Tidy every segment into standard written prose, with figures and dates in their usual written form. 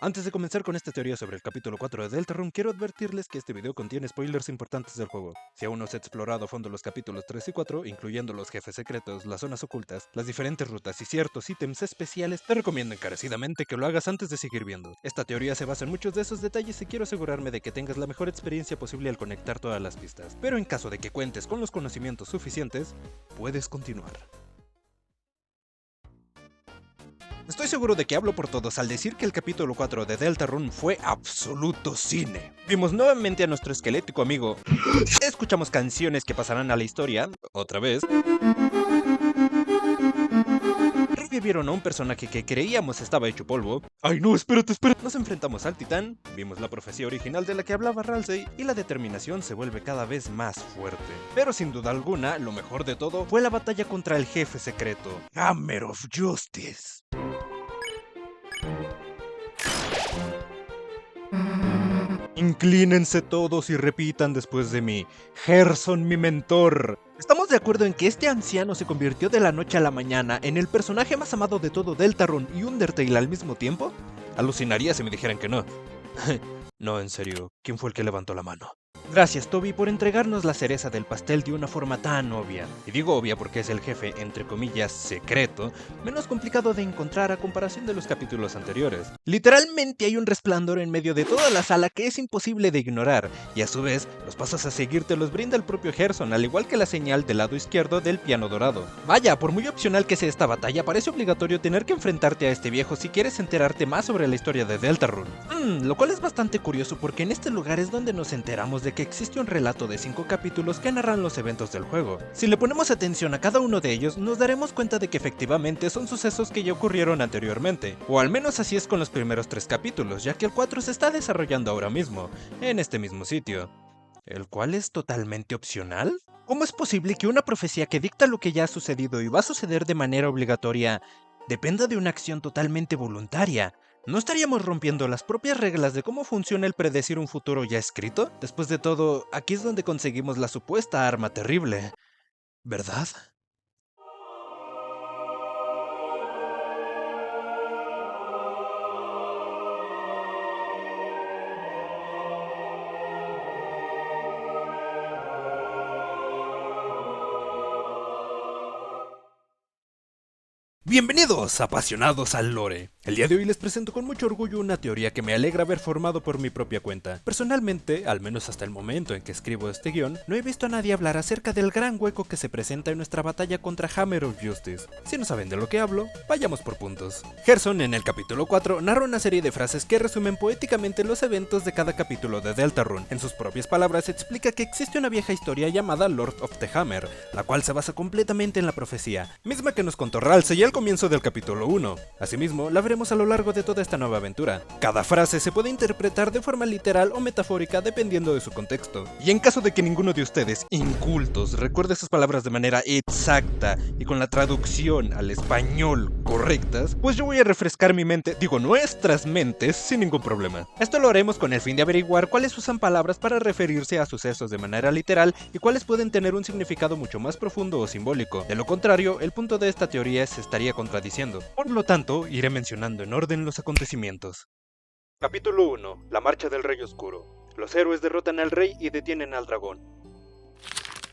Antes de comenzar con esta teoría sobre el capítulo 4 de Deltarune, quiero advertirles que este video contiene spoilers importantes del juego. Si aún no se ha explorado a fondo los capítulos 3 y 4, incluyendo los jefes secretos, las zonas ocultas, las diferentes rutas y ciertos ítems especiales, te recomiendo encarecidamente que lo hagas antes de seguir viendo. Esta teoría se basa en muchos de esos detalles y quiero asegurarme de que tengas la mejor experiencia posible al conectar todas las pistas. Pero en caso de que cuentes con los conocimientos suficientes, puedes continuar. Estoy seguro de que hablo por todos al decir que el capítulo 4 de Deltarune fue absoluto cine. Vimos nuevamente a nuestro esquelético amigo, escuchamos canciones que pasarán a la historia, otra vez. Revivieron a un personaje que creíamos estaba hecho polvo. ¡Ay no, espérate! Nos enfrentamos al titán, vimos la profecía original de la que hablaba Ralsei y la determinación se vuelve cada vez más fuerte. Pero sin duda alguna, lo mejor de todo fue la batalla contra el jefe secreto, Hammer of Justice. Inclínense todos y repitan después de mí: Gerson, mi mentor. ¿Estamos de acuerdo en que este anciano se convirtió de la noche a la mañana en el personaje más amado de todo Deltarune y Undertale al mismo tiempo? Alucinaría si me dijeran que no. No, en serio, ¿quién fue el que levantó la mano? Gracias, Toby, por entregarnos la cereza del pastel de una forma tan obvia. Y digo obvia porque es el jefe, entre comillas, secreto, menos complicado de encontrar a comparación de los capítulos anteriores. Literalmente hay un resplandor en medio de toda la sala que es imposible de ignorar, y a su vez, los pasos a seguir te los brinda el propio Gerson, al igual que la señal del lado izquierdo del piano dorado. Vaya, por muy opcional que sea esta batalla, parece obligatorio tener que enfrentarte a este viejo si quieres enterarte más sobre la historia de Deltarune. Lo cual es bastante curioso porque en este lugar es donde nos enteramos de que existe un relato de 5 capítulos que narran los eventos del juego. Si le ponemos atención a cada uno de ellos, nos daremos cuenta de que efectivamente son sucesos que ya ocurrieron anteriormente, o al menos así es con los primeros 3 capítulos, ya que el 4 se está desarrollando ahora mismo, en este mismo sitio. ¿El cual es totalmente opcional? ¿Cómo es posible que una profecía que dicta lo que ya ha sucedido y va a suceder de manera obligatoria dependa de una acción totalmente voluntaria? ¿No estaríamos rompiendo las propias reglas de cómo funciona el predecir un futuro ya escrito? Después de todo, aquí es donde conseguimos la supuesta arma terrible, ¿verdad? Bienvenidos, apasionados al lore. El día de hoy les presento con mucho orgullo una teoría que me alegra haber formado por mi propia cuenta. Personalmente, al menos hasta el momento en que escribo este guión, no he visto a nadie hablar acerca del gran hueco que se presenta en nuestra batalla contra Hammer of Justice. Si no saben de lo que hablo, vayamos por puntos. Gerson, en el capítulo 4, narra una serie de frases que resumen poéticamente los eventos de cada capítulo de Deltarune. En sus propias palabras, explica que existe una vieja historia llamada Lord of the Hammer, la cual se basa completamente en la profecía, misma que nos contó Ralsei al comienzo del capítulo 1. Asimismo, la veremos a lo largo de toda esta nueva aventura. Cada frase se puede interpretar de forma literal o metafórica dependiendo de su contexto. Y en caso de que ninguno de ustedes, incultos, recuerde esas palabras de manera exacta y con la traducción al español correctas, pues yo voy a refrescar mi mente, digo nuestras mentes, sin ningún problema. Esto lo haremos con el fin de averiguar cuáles usan palabras para referirse a sucesos de manera literal y cuáles pueden tener un significado mucho más profundo o simbólico. De lo contrario, el punto de esta teoría se estaría contradiciendo. Por lo tanto, iré mencionando en orden los acontecimientos. Capítulo 1. La marcha del Rey Oscuro. Los héroes derrotan al rey y detienen al dragón.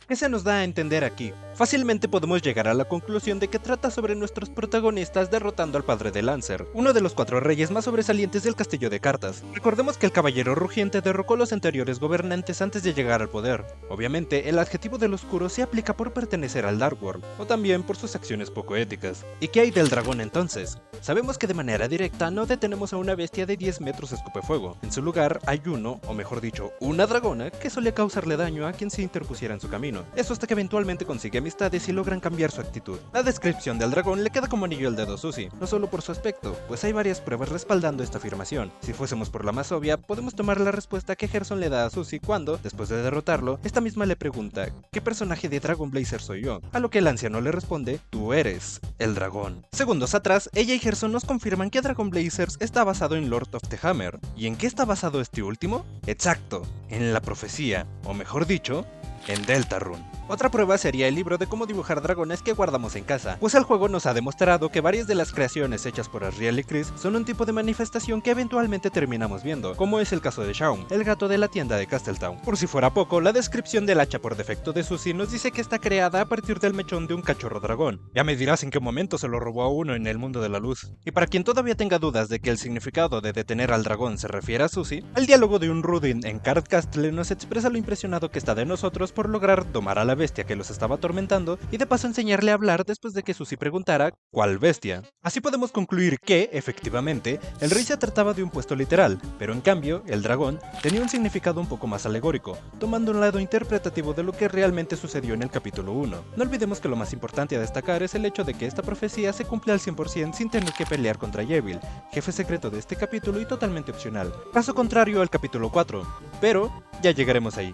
¿Qué se nos da a entender aquí? Fácilmente podemos llegar a la conclusión de que trata sobre nuestros protagonistas derrotando al padre de Lancer, uno de los 4 reyes más sobresalientes del castillo de cartas. Recordemos que el caballero rugiente derrocó a los anteriores gobernantes antes de llegar al poder. Obviamente, el adjetivo del oscuro se aplica por pertenecer al Dark World, o también por sus acciones poco éticas. ¿Y qué hay del dragón entonces? Sabemos que de manera directa no detenemos a una bestia de 10 metros escupefuego. En su lugar hay uno, o mejor dicho, una dragona que solía causarle daño a quien se interpusiera en su camino. Eso hasta que eventualmente consigue amistades y logran cambiar su actitud. La descripción del dragón le queda como anillo al dedo a Susie, no solo por su aspecto, pues hay varias pruebas respaldando esta afirmación. Si fuésemos por la más obvia, podemos tomar la respuesta que Gerson le da a Susie cuando, después de derrotarlo, esta misma le pregunta ¿qué personaje de Dragon Blazer soy yo? A lo que el anciano le responde tú eres el dragón. Segundos atrás, ella y Gerson nos confirman que Dragon Blazers está basado en Lord of the Hammer. ¿Y en qué está basado este último? Exacto, en la profecía, o mejor dicho, en Deltarune. Otra prueba sería el libro de cómo dibujar dragones que guardamos en casa, pues el juego nos ha demostrado que varias de las creaciones hechas por Asriel y Chris son un tipo de manifestación que eventualmente terminamos viendo, como es el caso de Shaun, el gato de la tienda de Castletown. Por si fuera poco, la descripción del hacha por defecto de Susie nos dice que está creada a partir del mechón de un cachorro dragón. Ya me dirás en qué momento se lo robó a uno en el mundo de la luz. Y para quien todavía tenga dudas de que el significado de detener al dragón se refiere a Susie, el diálogo de un Rudin en Card Castle nos expresa lo impresionado que está de nosotros por lograr domar a la bestia que los estaba atormentando y de paso enseñarle a hablar después de que Susie preguntara ¿cuál bestia? Así podemos concluir que, efectivamente, el rey se trataba de un puesto literal, pero en cambio, el dragón tenía un significado un poco más alegórico, tomando un lado interpretativo de lo que realmente sucedió en el capítulo 1. No olvidemos que lo más importante a destacar es el hecho de que esta profecía se cumple al 100% sin tener que pelear contra Yevil, jefe secreto de este capítulo y totalmente opcional, caso contrario al capítulo 4, pero ya llegaremos ahí.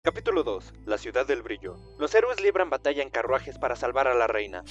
Capítulo 2. La ciudad del brillo. Los héroes libran batalla en carruajes para salvar a la reina.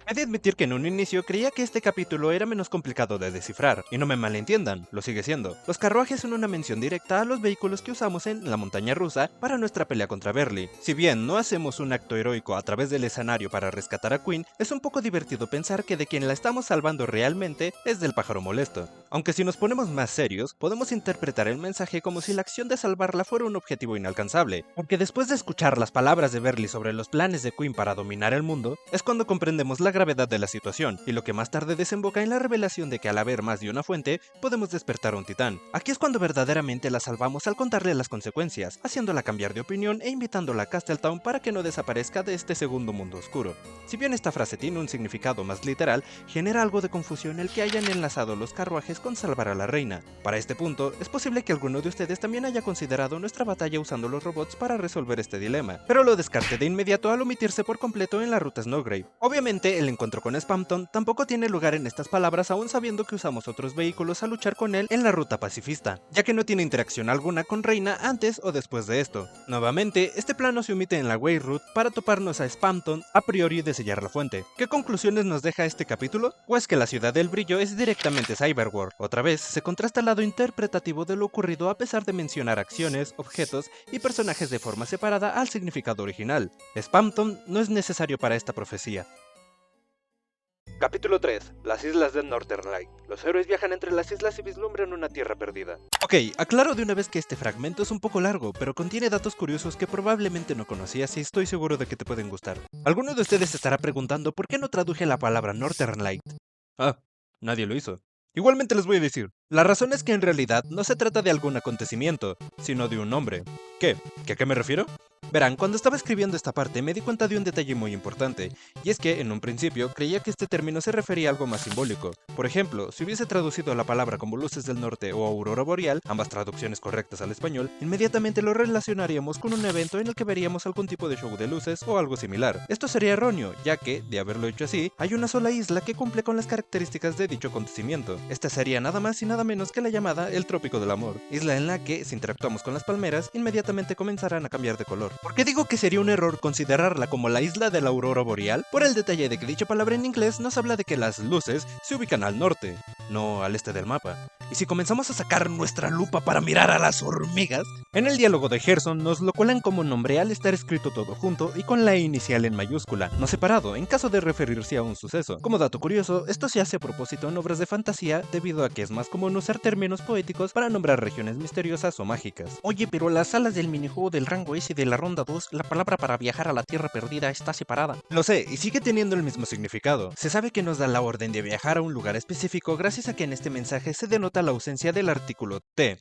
He de admitir que en un inicio creía que este capítulo era menos complicado de descifrar, y no me malentiendan, lo sigue siendo. Los carruajes son una mención directa a los vehículos que usamos en la montaña rusa para nuestra pelea contra Berly. Si bien no hacemos un acto heroico a través del escenario para rescatar a Queen, es un poco divertido pensar que de quien la estamos salvando realmente es del pájaro molesto. Aunque si nos ponemos más serios, podemos interpretar el mensaje como si la acción de salvarla fuera un objetivo inalcanzable, porque después de escuchar las palabras de Berly sobre los planes de Queen para dominar el mundo, es cuando comprendemos la gravedad de la situación, y lo que más tarde desemboca en la revelación de que al haber más de una fuente, podemos despertar a un titán. Aquí es cuando verdaderamente la salvamos al contarle las consecuencias, haciéndola cambiar de opinión e invitándola a Castletown para que no desaparezca de este segundo mundo oscuro. Si bien esta frase tiene un significado más literal, genera algo de confusión el que hayan enlazado los carruajes con salvar a la reina. Para este punto, es posible que alguno de ustedes también haya considerado nuestra batalla usando los robots para resolver este dilema, pero lo descarté de inmediato al omitirse por completo en la ruta Snowgrave. Obviamente, el encuentro con Spamton tampoco tiene lugar en estas palabras aún sabiendo que usamos otros vehículos a luchar con él en la ruta pacifista, ya que no tiene interacción alguna con Reina antes o después de esto. Nuevamente, este plano se omite en la Way Route para toparnos a Spamton a priori de sellar la fuente. ¿Qué conclusiones nos deja este capítulo? Pues que la ciudad del brillo es directamente Cyberworld. Otra vez, se contrasta el lado interpretativo de lo ocurrido a pesar de mencionar acciones, objetos y personajes de forma separada al significado original. Spamton no es necesario para esta profecía. Capítulo 3. Las islas de Northern Light. Los héroes viajan entre las islas y vislumbran una tierra perdida. Ok, aclaro de una vez que este fragmento es un poco largo, pero contiene datos curiosos que probablemente no conocías y estoy seguro de que te pueden gustar. Alguno de ustedes se estará preguntando por qué no traduje la palabra Northern Light. Ah, nadie lo hizo. Igualmente les voy a decir, la razón es que en realidad no se trata de algún acontecimiento, sino de un nombre. ¿Qué? ¿A qué me refiero? Verán, cuando estaba escribiendo esta parte me di cuenta de un detalle muy importante, y es que en un principio creía que este término se refería a algo más simbólico. Por ejemplo, si hubiese traducido la palabra como luces del norte o aurora boreal, ambas traducciones correctas al español, inmediatamente lo relacionaríamos con un evento en el que veríamos algún tipo de show de luces o algo similar. Esto sería erróneo, ya que, de haberlo hecho así, hay una sola isla que cumple con las características de dicho acontecimiento. Esta sería nada más y nada menos que la llamada el Trópico del Amor, isla en la que, si interactuamos con las palmeras, inmediatamente comenzarán a cambiar de color. ¿Por qué digo que sería un error considerarla como la isla de la aurora boreal? Por el detalle de que dicha palabra en inglés nos habla de que las luces se ubican al norte, no al este del mapa. Y si comenzamos a sacar nuestra lupa para mirar a las hormigas, en el diálogo de Gerson nos lo cuelan como nombre al estar escrito todo junto y con la inicial en mayúscula, no separado, en caso de referirse a un suceso. Como dato curioso, esto se hace a propósito en obras de fantasía debido a que es más común usar términos poéticos para nombrar regiones misteriosas o mágicas. Oye, pero las salas del minijuego del rango S de la ronda 2, la palabra para viajar a la tierra perdida está separada. Lo sé, y sigue teniendo el mismo significado. Se sabe que nos da la orden de viajar a un lugar específico gracias a que en este mensaje se denota la ausencia del artículo T.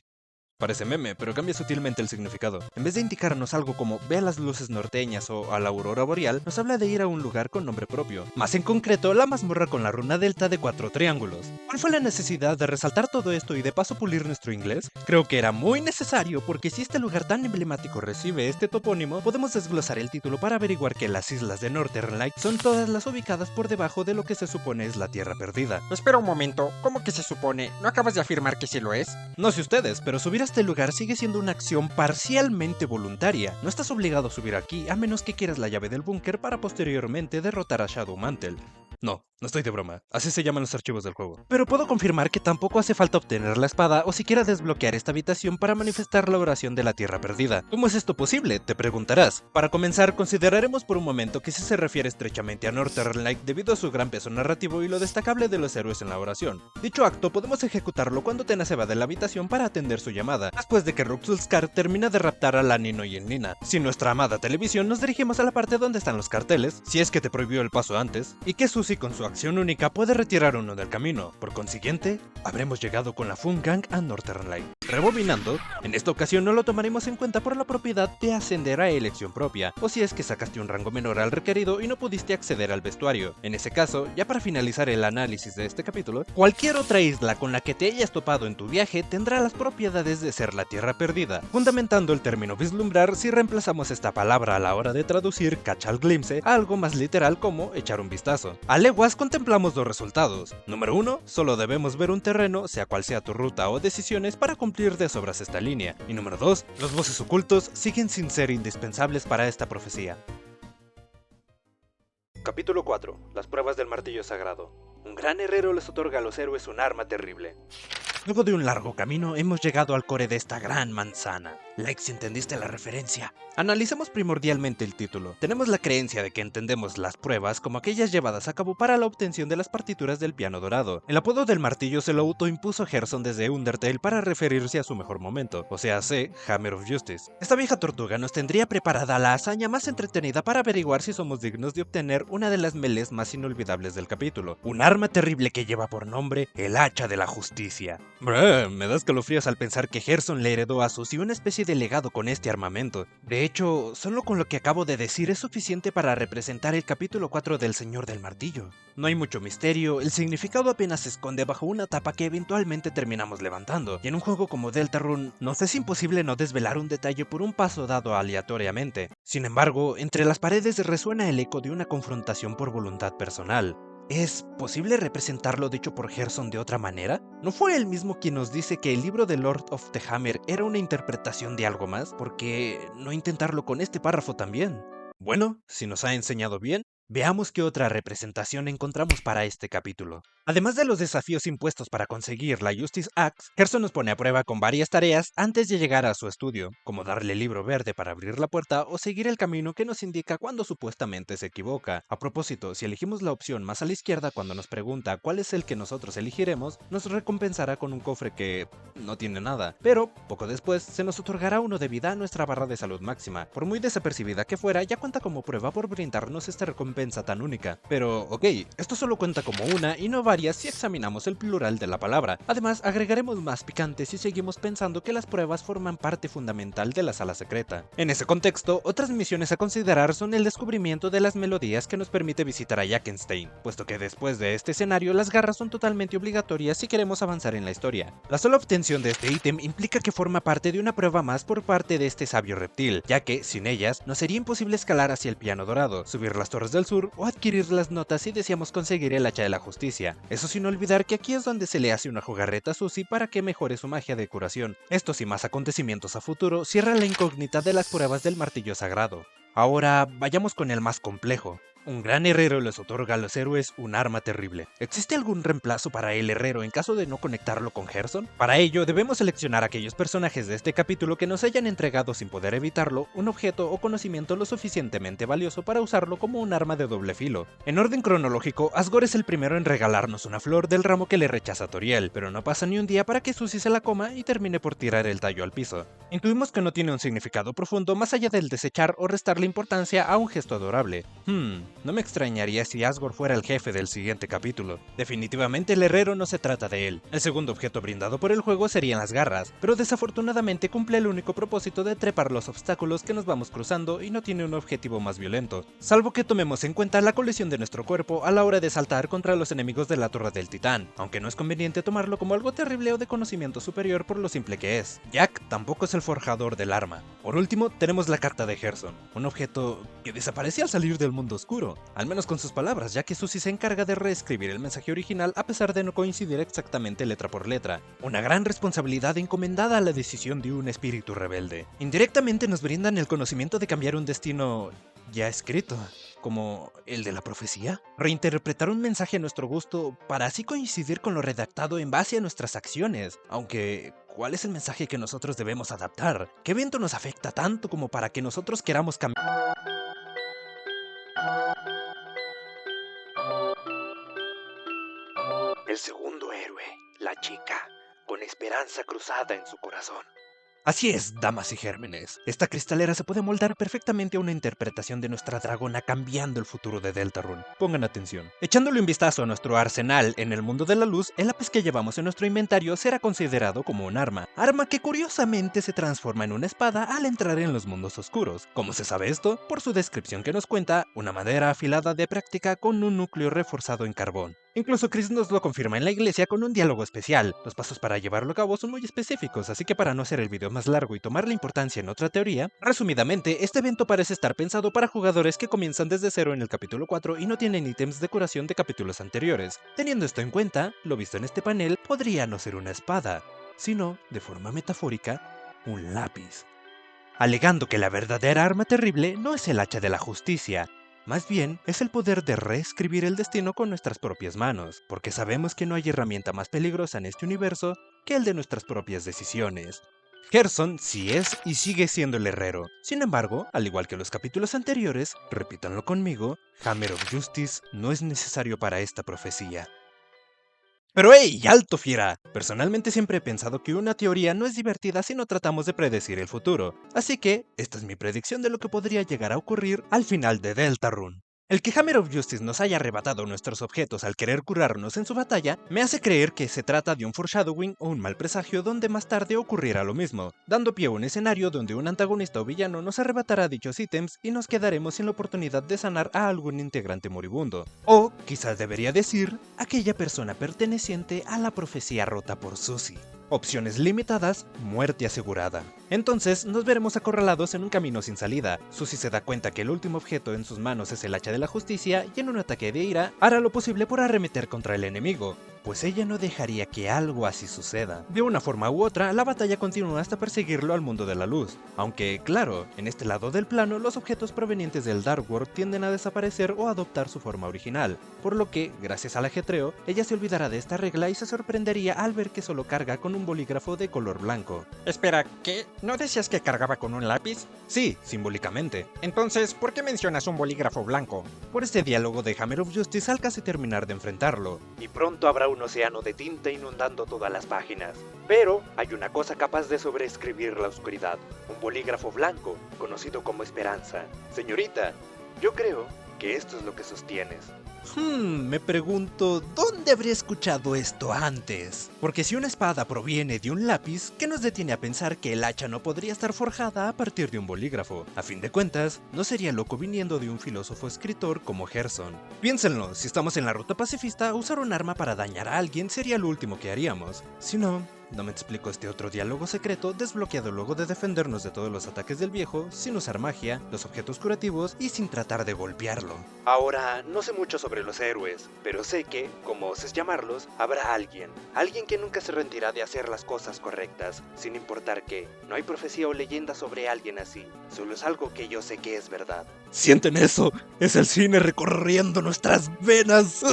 Parece meme, pero cambia sutilmente el significado. En vez de indicarnos algo como ve a las luces norteñas o a la aurora boreal, nos habla de ir a un lugar con nombre propio. Más en concreto, la mazmorra con la runa delta de 4 triángulos. ¿Cuál fue la necesidad de resaltar todo esto y de paso pulir nuestro inglés? Creo que era muy necesario porque si este lugar tan emblemático recibe este topónimo, podemos desglosar el título para averiguar que las islas de Northern Light son todas las ubicadas por debajo de lo que se supone es la Tierra Perdida. Espera un momento, ¿cómo que se supone? ¿No acabas de afirmar que sí lo es? No sé ustedes, pero subir a este lugar sigue siendo una acción parcialmente voluntaria. No estás obligado a subir aquí a menos que quieras la llave del búnker para posteriormente derrotar a Shadow Mantle. No No estoy de broma, así se llaman los archivos del juego. Pero puedo confirmar que tampoco hace falta obtener la espada o siquiera desbloquear esta habitación para manifestar la oración de la Tierra Perdida. ¿Cómo es esto posible?, te preguntarás. Para comenzar, consideraremos por un momento que sí se refiere estrechamente a Northern Light debido a su gran peso narrativo y lo destacable de los héroes en la oración. Dicho acto podemos ejecutarlo cuando Tena se va de la habitación para atender su llamada, después de que Ruxulskar termina de raptar a la Nino y Nina. Sin nuestra amada televisión nos dirigimos a la parte donde están los carteles, si es que te prohibió el paso antes, y que Susie con su acción única puede retirar uno del camino. Por consiguiente, habremos llegado con la Fun Gang a Northern Light. Rebobinando, en esta ocasión no lo tomaremos en cuenta por la propiedad de ascender a elección propia, o si es que sacaste un rango menor al requerido y no pudiste acceder al vestuario. En ese caso, ya para finalizar el análisis de este capítulo, cualquier otra isla con la que te hayas topado en tu viaje tendrá las propiedades de ser la Tierra Perdida, fundamentando el término vislumbrar si reemplazamos esta palabra a la hora de traducir cachar glimpse a algo más literal como echar un vistazo. A leguas contemplamos dos resultados. Número 1, solo debemos ver un terreno, sea cual sea tu ruta o decisiones, para cumplir de sobras esta línea. Y número 2, los voces ocultos siguen sin ser indispensables para esta profecía. Capítulo 4. Las pruebas del martillo sagrado. Un gran herrero les otorga a los héroes un arma terrible. Luego de un largo camino, hemos llegado al core de esta gran manzana. Like si entendiste la referencia. Analicemos primordialmente el título. Tenemos la creencia de que entendemos las pruebas como aquellas llevadas a cabo para la obtención de las partituras del piano dorado. El apodo del martillo se lo autoimpuso Gerson desde Undertale para referirse a su mejor momento, o sea, Hammer of Justice. Esta vieja tortuga nos tendría preparada la hazaña más entretenida para averiguar si somos dignos de obtener una de las melees más inolvidables del capítulo. Un arma terrible que lleva por nombre el hacha de la justicia. Me da escalofríos al pensar que Gerson le heredó a Susie una especie de legado con este armamento. De hecho, solo con lo que acabo de decir es suficiente para representar el capítulo 4 del Señor del Martillo. No hay mucho misterio, el significado apenas se esconde bajo una tapa que eventualmente terminamos levantando, y en un juego como Deltarune nos es imposible no desvelar un detalle por un paso dado aleatoriamente. Sin embargo, entre las paredes resuena el eco de una confrontación por voluntad personal. ¿Es posible representar lo dicho por Gerson de otra manera? ¿No fue él mismo quien nos dice que el libro de Lord of the Hammer era una interpretación de algo más? ¿Por qué no intentarlo con este párrafo también? Bueno, si nos ha enseñado bien, veamos qué otra representación encontramos para este capítulo. Además de los desafíos impuestos para conseguir la Justice Axe, Gerson nos pone a prueba con varias tareas antes de llegar a su estudio, como darle el libro verde para abrir la puerta o seguir el camino que nos indica cuando supuestamente se equivoca. A propósito, si elegimos la opción más a la izquierda cuando nos pregunta cuál es el que nosotros elegiremos, nos recompensará con un cofre que no tiene nada, pero poco después se nos otorgará uno de vida a nuestra barra de salud máxima. Por muy desapercibida que fuera, ya cuenta como prueba por brindarnos esta recompensa tan única. Pero ok, esto solo cuenta como una y no varias si examinamos el plural de la palabra. Además, agregaremos más picante si seguimos pensando que las pruebas forman parte fundamental de la sala secreta. En ese contexto, otras misiones a considerar son el descubrimiento de las melodías que nos permite visitar a Jackenstein, puesto que después de este escenario las garras son totalmente obligatorias si queremos avanzar en la historia. La sola obtención de este ítem implica que forma parte de una prueba más por parte de este sabio reptil, ya que, sin ellas, nos sería imposible escalar hacia el piano dorado, subir las torres del sur o adquirir las notas si deseamos conseguir el hacha de la justicia. Eso sin olvidar que aquí es donde se le hace una jugarreta a Susie para que mejore su magia de curación. Estos y más acontecimientos a futuro cierran la incógnita de las pruebas del martillo sagrado. Ahora vayamos con el más complejo. Un gran herrero les otorga a los héroes un arma terrible. ¿Existe algún reemplazo para el herrero en caso de no conectarlo con Gerson? Para ello, debemos seleccionar aquellos personajes de este capítulo que nos hayan entregado sin poder evitarlo un objeto o conocimiento lo suficientemente valioso para usarlo como un arma de doble filo. En orden cronológico, Asgore es el primero en regalarnos una flor del ramo que le rechaza Toriel, pero no pasa ni un día para que Susie se la coma y termine por tirar el tallo al piso. Intuimos que no tiene un significado profundo más allá del desechar o restarle importancia a un gesto adorable. No me extrañaría si Asgore fuera el jefe del siguiente capítulo. Definitivamente el herrero no se trata de él. El segundo objeto brindado por el juego serían las garras, pero desafortunadamente cumple el único propósito de trepar los obstáculos que nos vamos cruzando y no tiene un objetivo más violento, salvo que tomemos en cuenta la colisión de nuestro cuerpo a la hora de saltar contra los enemigos de la Torre del Titán, aunque no es conveniente tomarlo como algo terrible o de conocimiento superior por lo simple que es. Jack tampoco es el forjador del arma. Por último, tenemos la carta de Gerson, un objeto que desaparece al salir del mundo oscuro. Al menos con sus palabras, ya que Susie se encarga de reescribir el mensaje original a pesar de no coincidir exactamente letra por letra. Una gran responsabilidad encomendada a la decisión de un espíritu rebelde. Indirectamente nos brindan el conocimiento de cambiar un destino ya escrito. ¿Como el de la profecía? Reinterpretar un mensaje a nuestro gusto para así coincidir con lo redactado en base a nuestras acciones. Aunque, ¿cuál es el mensaje que nosotros debemos adaptar? ¿Qué evento nos afecta tanto como para que nosotros queramos cambiar? El segundo héroe, la chica, con esperanza cruzada en su corazón. Así es, damas y gérmenes. Esta cristalera se puede moldar perfectamente a una interpretación de nuestra dragona cambiando el futuro de Deltarune. Pongan atención. Echándole un vistazo a nuestro arsenal en el mundo de la luz, el lápiz que llevamos en nuestro inventario será considerado como un arma que curiosamente se transforma en una espada al entrar en los mundos oscuros. ¿Cómo se sabe esto? Por su descripción que nos cuenta, una madera afilada de práctica con un núcleo reforzado en carbón. Incluso Chris nos lo confirma en la iglesia con un diálogo especial. Los pasos para llevarlo a cabo son muy específicos, así que para no hacer el video más largo y tomar la importancia en otra teoría, resumidamente, este evento parece estar pensado para jugadores que comienzan desde cero en el capítulo 4 y no tienen ítems de curación de capítulos anteriores. Teniendo esto en cuenta, lo visto en este panel podría no ser una espada, sino, de forma metafórica, un lápiz. Alegando que la verdadera arma terrible no es el hacha de la justicia, más bien es el poder de reescribir el destino con nuestras propias manos, porque sabemos que no hay herramienta más peligrosa en este universo que el de nuestras propias decisiones. Gerson sí es y sigue siendo el herrero. Sin embargo, al igual que los capítulos anteriores, repítanlo conmigo, Hammer of Justice no es necesario para esta profecía. Pero ¡hey! ¡Alto, fiera! Personalmente siempre he pensado que una teoría no es divertida si no tratamos de predecir el futuro. Así que, esta es mi predicción de lo que podría llegar a ocurrir al final de Deltarune. El que Hammer of Justice nos haya arrebatado nuestros objetos al querer curarnos en su batalla, me hace creer que se trata de un foreshadowing o un mal presagio donde más tarde ocurrirá lo mismo, dando pie a un escenario donde un antagonista o villano nos arrebatará dichos ítems y nos quedaremos sin la oportunidad de sanar a algún integrante moribundo. O, quizás debería decir, aquella persona perteneciente a la profecía rota por Susie. Opciones limitadas, muerte asegurada. Entonces nos veremos acorralados en un camino sin salida. Susie se da cuenta que el último objeto en sus manos es el hacha de la justicia y en un ataque de ira hará lo posible por arremeter contra el enemigo, pues ella no dejaría que algo así suceda. De una forma u otra, la batalla continúa hasta perseguirlo al mundo de la luz. Aunque, claro, en este lado del plano, los objetos provenientes del Dark World tienden a desaparecer o adoptar su forma original, por lo que, gracias al ajetreo, ella se olvidará de esta regla y se sorprendería al ver que solo carga con un bolígrafo de color blanco. Espera, ¿qué? ¿No decías que cargaba con un lápiz? Sí, simbólicamente. Entonces, ¿por qué mencionas un bolígrafo blanco? Por este diálogo de Hammer of Justice al casi terminar de enfrentarlo. Y pronto habrá un océano de tinta inundando todas las páginas. Pero hay una cosa capaz de sobreescribir la oscuridad. Un bolígrafo blanco, conocido como esperanza. Señorita, yo creo que esto es lo que sostienes. Me pregunto, ¿dónde habría escuchado esto antes? Porque si una espada proviene de un lápiz, ¿qué nos detiene a pensar que el hacha no podría estar forjada a partir de un bolígrafo? A fin de cuentas, no sería loco viniendo de un filósofo escritor como Gerson. Piénsenlo, si estamos en la ruta pacifista, usar un arma para dañar a alguien sería lo último que haríamos. Si no me explico este otro diálogo secreto desbloqueado luego de defendernos de todos los ataques del viejo, sin usar magia, los objetos curativos y sin tratar de golpearlo. Ahora, no sé mucho sobre los héroes, pero sé que, como oses llamarlos, habrá alguien que nunca se rendirá de hacer las cosas correctas, sin importar qué. No hay profecía o leyenda sobre alguien así, solo es algo que yo sé que es verdad. ¿Sienten eso? Es el cine recorriendo nuestras venas.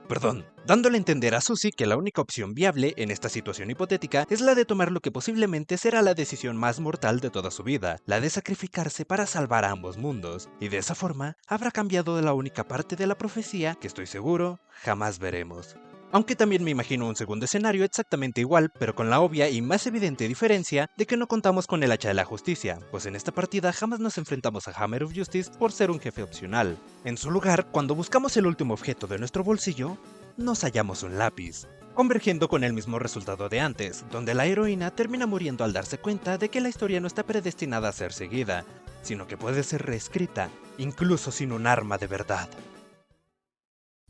Perdón. Dándole a entender a Susie que la única opción viable en esta situación hipotética es la de tomar lo que posiblemente será la decisión más mortal de toda su vida, la de sacrificarse para salvar a ambos mundos, y de esa forma habrá cambiado de la única parte de la profecía que estoy seguro jamás veremos. Aunque también me imagino un segundo escenario exactamente igual, pero con la obvia y más evidente diferencia de que no contamos con el hacha de la justicia, pues en esta partida jamás nos enfrentamos a Hammer of Justice por ser un jefe opcional. En su lugar, cuando buscamos el último objeto de nuestro bolsillo, nos hallamos un lápiz, convergiendo con el mismo resultado de antes, donde la heroína termina muriendo al darse cuenta de que la historia no está predestinada a ser seguida, sino que puede ser reescrita, incluso sin un arma de verdad.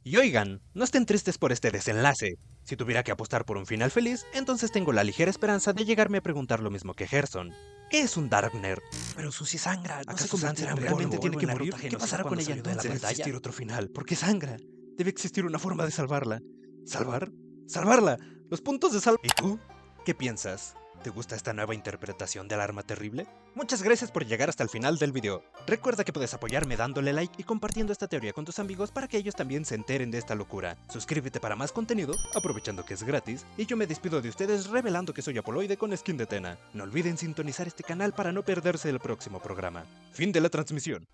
Y oigan, no estén tristes por este desenlace. Si tuviera que apostar por un final feliz, entonces tengo la ligera esperanza de llegarme a preguntar lo mismo que Gerson. ¿Qué es un Darkner? Pero Susie sangra, ¿no se convertirá en realmente tiene que morir? ¿Qué pasará con ella entonces? Debe existir otro final, porque sangra. Debe existir una forma de salvarla. ¿Salvar? ¡Salvarla! Los puntos de salva... ¿Y tú? ¿Qué piensas? ¿Te gusta esta nueva interpretación del arma terrible? Muchas gracias por llegar hasta el final del video. Recuerda que puedes apoyarme dándole like y compartiendo esta teoría con tus amigos para que ellos también se enteren de esta locura. Suscríbete para más contenido, aprovechando que es gratis, y yo me despido de ustedes revelando que soy Apoloide con skin de Tena. No olviden sintonizar este canal para no perderse el próximo programa. Fin de la transmisión.